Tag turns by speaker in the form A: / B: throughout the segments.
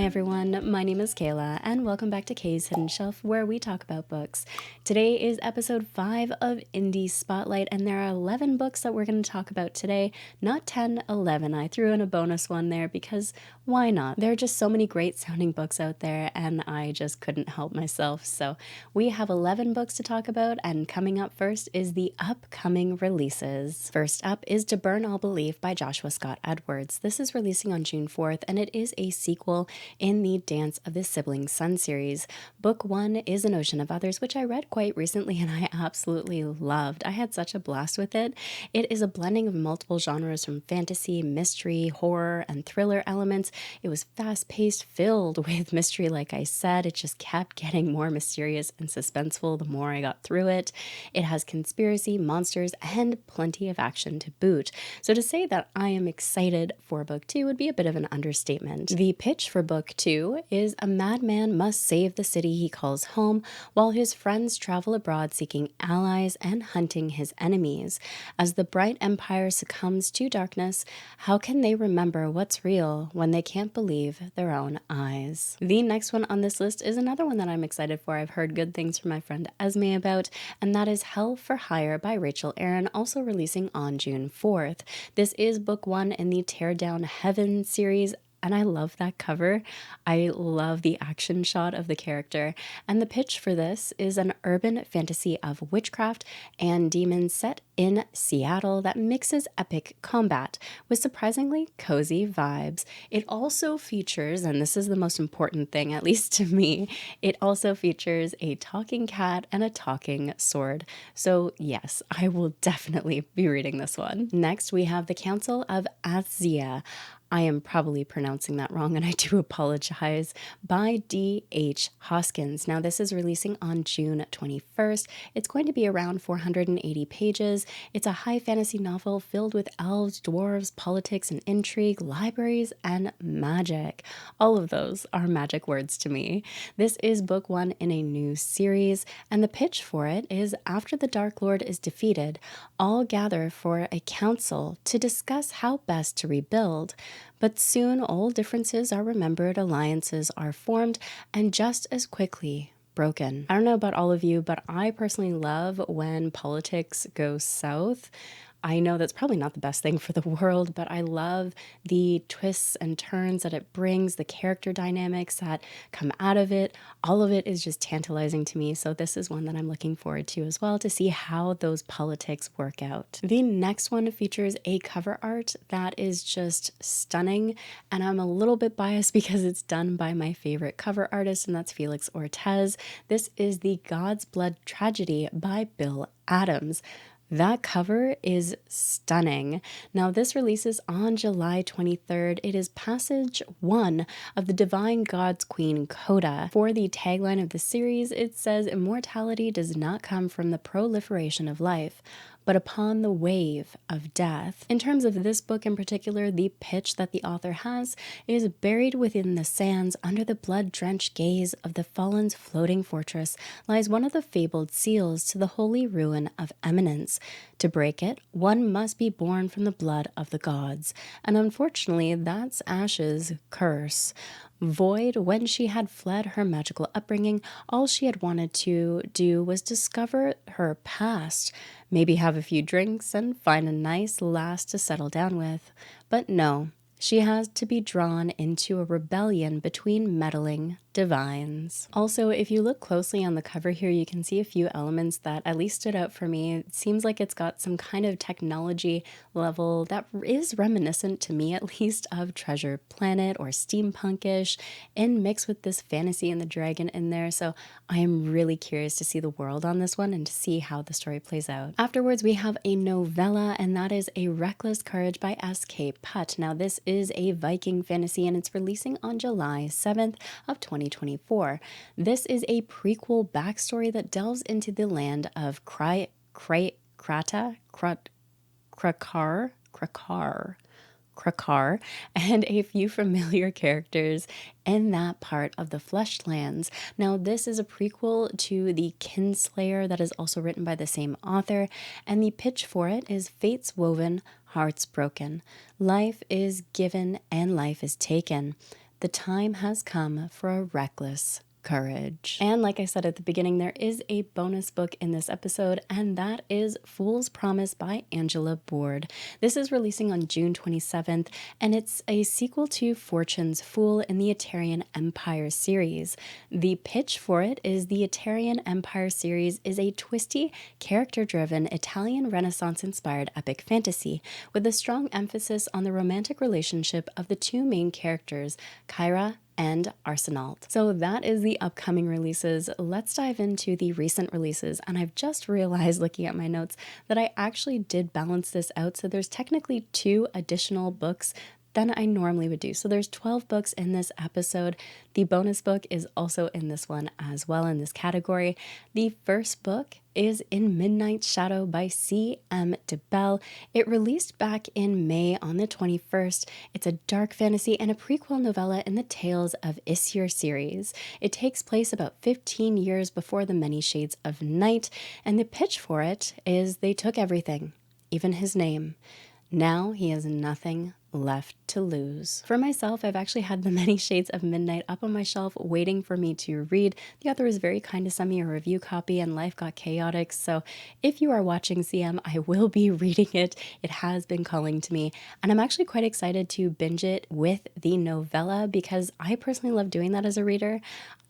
A: everyone, my name is Kayla, and welcome back to Kay's Hidden Shelf, where we talk about books. Today is episode 5 of Indie Spotlight, and there are 11 books that we're going to talk about today. Not 10, 11. I threw in a bonus one there because why not? There are just so many great sounding books out there, and I just couldn't help myself. So we have 11 books to talk about, and coming up first is the upcoming releases. First up is To Burn All Belief by Joshua Scott Edwards. This is releasing on June 4th, and it is a sequel in the Dance of the Sibling Sun series. Book 1 is An Ocean of Others, which I read quite recently and I absolutely loved. I had such a blast with it. It is a blending of multiple genres from fantasy, mystery, horror, and thriller elements. It was fast-paced, filled with mystery, like I said. It just kept getting more mysterious and suspenseful the more I got through it. It has conspiracy, monsters, and plenty of action to boot. So to say that I am excited for Book 2 would be a bit of an understatement. The pitch for Book 2 is a madman must save the city he calls home while his friends travel abroad seeking allies and hunting his enemies. As the bright empire succumbs to darkness, how can they remember what's real when they can't believe their own eyes? The next one on this list is another one that I'm excited for. I've heard good things from my friend Esme about, and that is Hell for Hire by Rachel Aaron, also releasing on June 4th. This is Book 1 in the Tear Down Heaven series, and I love that cover. I love the action shot of the character. And the pitch for this is an urban fantasy of witchcraft and demons set in Seattle that mixes epic combat with surprisingly cozy vibes. It also features, and this is the most important thing, at least to me, it also features a talking cat and a talking sword. So yes, I will definitely be reading this one. Next, we have The Council of Azia. I am probably pronouncing that wrong, and I do apologize, by D.H. Hoskins. Now, this is releasing on June 21st. It's going to be around 480 pages. It's a high fantasy novel filled with elves, dwarves, politics and intrigue, libraries, and magic. All of those are magic words to me. This is Book 1 in a new series, and the pitch for it is after the Dark Lord is defeated, all gather for a council to discuss how best to rebuild. But soon old differences are remembered, alliances are formed, and just as quickly broken. I don't know about all of you, but I personally love when politics goes south. I know that's probably not the best thing for the world, but I love the twists and turns that it brings, the character dynamics that come out of it. All of it is just tantalizing to me. So this is one that I'm looking forward to as well, to see how those politics work out. The next one features a cover art that is just stunning. And I'm a little bit biased because it's done by my favorite cover artist, and that's Felix Ortez. This is The God's Blood Tragedy by Bill Adams. That cover is stunning. Now, this releases on July 23rd. It is passage 1 of the Divine God's Queen Coda. For the tagline of the series, it says, "Immortality does not come from the proliferation of life, but upon the wave of death." In terms of this book in particular, the pitch that the author has is buried within the sands under the blood-drenched gaze of the fallen's floating fortress lies one of the fabled seals to the holy ruin of Eminence. To break it, one must be born from the blood of the gods, and unfortunately that's Ash's curse. Void, when she had fled her magical upbringing, all she had wanted to do was discover her past, maybe have a few drinks and find a nice lass to settle down with. But no, she has to be drawn into a rebellion between meddling divines. Also, if you look closely on the cover here, you can see a few elements that at least stood out for me. It seems like it's got some kind of technology level that is reminiscent to me, at least, of Treasure Planet or steampunkish, and mixed with this fantasy and the dragon in there. So I am really curious to see the world on this one and to see how the story plays out. Afterwards, we have a novella, and that is A Reckless Courage by S.K. Putt. Now, this is a Viking fantasy, and it's releasing on July 7th of 2024. This is a prequel backstory that delves into the land of Krakar, and a few familiar characters in that part of the Fleshed Lands. Now, this is a prequel to the Kinslayer that is also written by the same author, and the pitch for it is fates woven, hearts broken. Life is given and life is taken. The time has come for a reckless courage. And like I said at the beginning, there is a bonus book in this episode, and that is Fool's Promise by Angela Board. This is releasing on June 27th, and it's a sequel to Fortune's Fool in the Italian Empire series. The pitch for it is the Italian Empire series is a twisty, character-driven Italian Renaissance-inspired epic fantasy with a strong emphasis on the romantic relationship of the two main characters, Kyra and Arsenault. So that is the upcoming releases. Let's dive into the recent releases. And I've just realized looking at my notes that I actually did balance this out. So there's technically 2 additional books than I normally would do. So there's 12 books in this episode. The bonus book is also in this one as well in this category. The first book is In Midnight Shadow by C.M. DeBell. It released back in May on the 21st. It's a dark fantasy and a prequel novella in the Tales of Issir series. It takes place about 15 years before The Many Shades of Night, and the pitch for it is they took everything, even his name. Now he has nothing left to lose. For myself, I've actually had The Many Shades of Midnight up on my shelf waiting for me to read. The author was very kind to send me a review copy and life got chaotic. So if you are watching CM, I will be reading it. It has been calling to me. And I'm actually quite excited to binge it with the novella because I personally love doing that as a reader.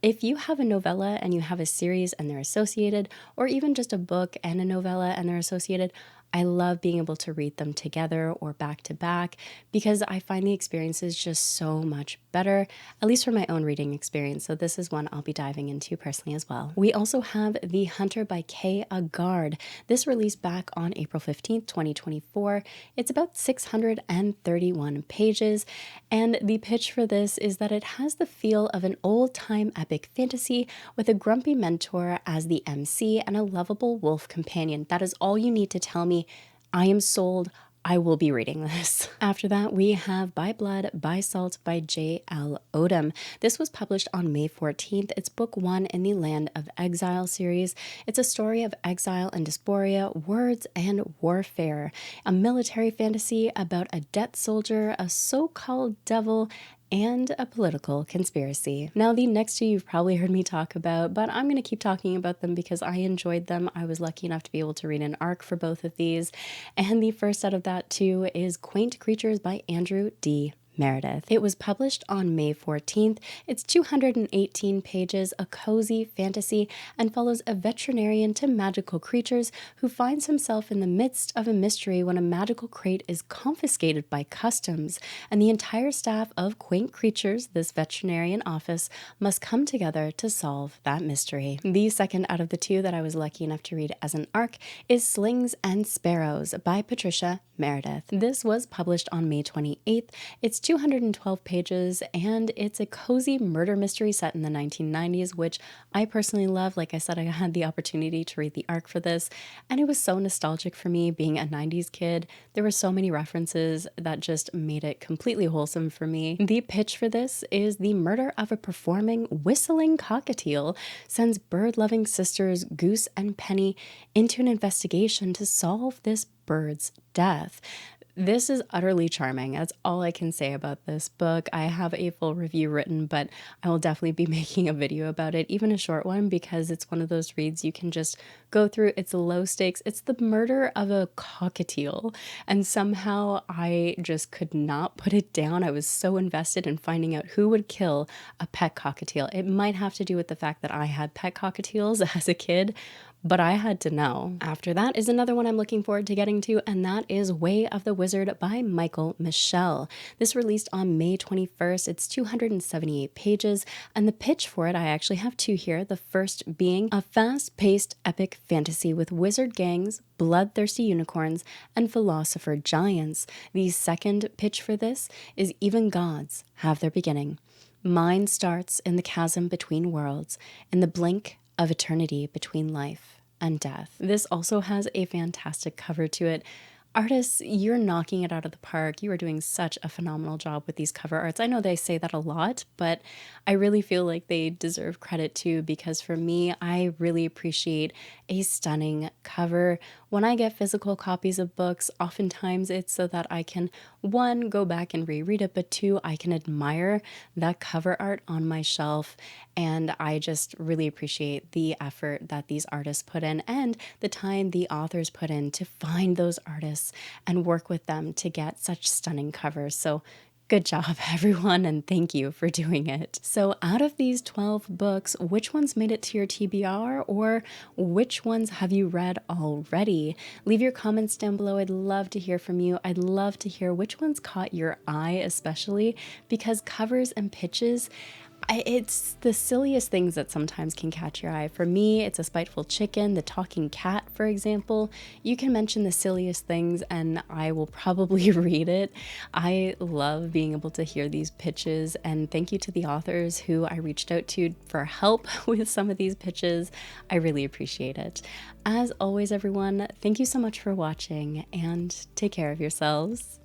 A: If you have a novella and you have a series and they're associated, or even just a book and a novella and they're associated, I love being able to read them together or back to back because I find the experiences just so much better, at least for my own reading experience. So this is one I'll be diving into personally as well. We also have The Hunter by Kay Agard. This released back on April 15th, 2024. It's about 631 pages. And the pitch for this is that it has the feel of an old-time epic fantasy with a grumpy mentor as the MC and a lovable wolf companion. That is all you need to tell me. I am sold. I will be reading this. After that, we have By Blood, By Salt by J.L. Odom. This was published on May 14th. It's book 1 in the Land of Exile series. It's a story of exile and dysphoria, words, and warfare. A military fantasy about a debt soldier, a so-called devil, and a political conspiracy. Now, the next 2 you've probably heard me talk about, but I'm going to keep talking about them because I enjoyed them. I was lucky enough to be able to read an arc for both of these. And the first out of that 2 is Quaint Creatures by Andrew D. Meredith. It was published on May 14th. It's 218 pages, a cozy fantasy, and follows a veterinarian to magical creatures who finds himself in the midst of a mystery when a magical crate is confiscated by customs, and the entire staff of Quaint Creatures, this veterinarian office, must come together to solve that mystery. The second out of the 2 that I was lucky enough to read as an arc is Slings and Sparrows by Patricia Meredith. This was published on May 28th. It's 212 pages, and it's a cozy murder mystery set in the 1990s, which I personally love. Like I said, I had the opportunity to read the arc for this, and it was so nostalgic for me being a 90s kid. There were so many references that just made it completely wholesome for me. The pitch for this is the murder of a performing whistling cockatiel sends bird-loving sisters Goose and Penny into an investigation to solve this bird's death. This is utterly charming. That's all I can say about this book. I have a full review written, but I will definitely be making a video about it, even a short one, because it's one of those reads you can just go through. It's low stakes. It's the murder of a cockatiel, and somehow I just could not put it down. I was so invested in finding out who would kill a pet cockatiel. It might have to do with the fact that I had pet cockatiels as a kid, but I had to know. After that is another one I'm looking forward to getting to, and that is Way of the Wizard by Michael Michel. This released on May 21st. It's 278 pages, and the pitch for it, I actually have 2 here. The first being a fast-paced epic fantasy with wizard gangs, bloodthirsty unicorns, and philosopher giants. The second pitch for this is Even Gods Have Their Beginning. Mine starts in the chasm between worlds, in the blink of eternity between life and death. This also has a fantastic cover to it. Artists, you're knocking it out of the park. You are doing such a phenomenal job with these cover arts. I know they say that a lot, but I really feel like they deserve credit too, because for me, I really appreciate a stunning cover When I get physical copies of books, oftentimes it's so that I can, one, go back and reread it, but two, I can admire that cover art on my shelf. And I just really appreciate the effort that these artists put in and the time the authors put in to find those artists and work with them to get such stunning covers. So good job, everyone, and thank you for doing it. So, out of these 12 books, which ones made it to your TBR, or which ones have you read already? Leave your comments down below. I'd love to hear from you. I'd love to hear which ones caught your eye, especially because covers and pitches. It's the silliest things that sometimes can catch your eye. For me, it's A Spiteful Chicken, The Talking Cat, for example. You can mention the silliest things and I will probably read it. I love being able to hear these pitches, and thank you to the authors who I reached out to for help with some of these pitches. I really appreciate it. As always, everyone, thank you so much for watching and take care of yourselves.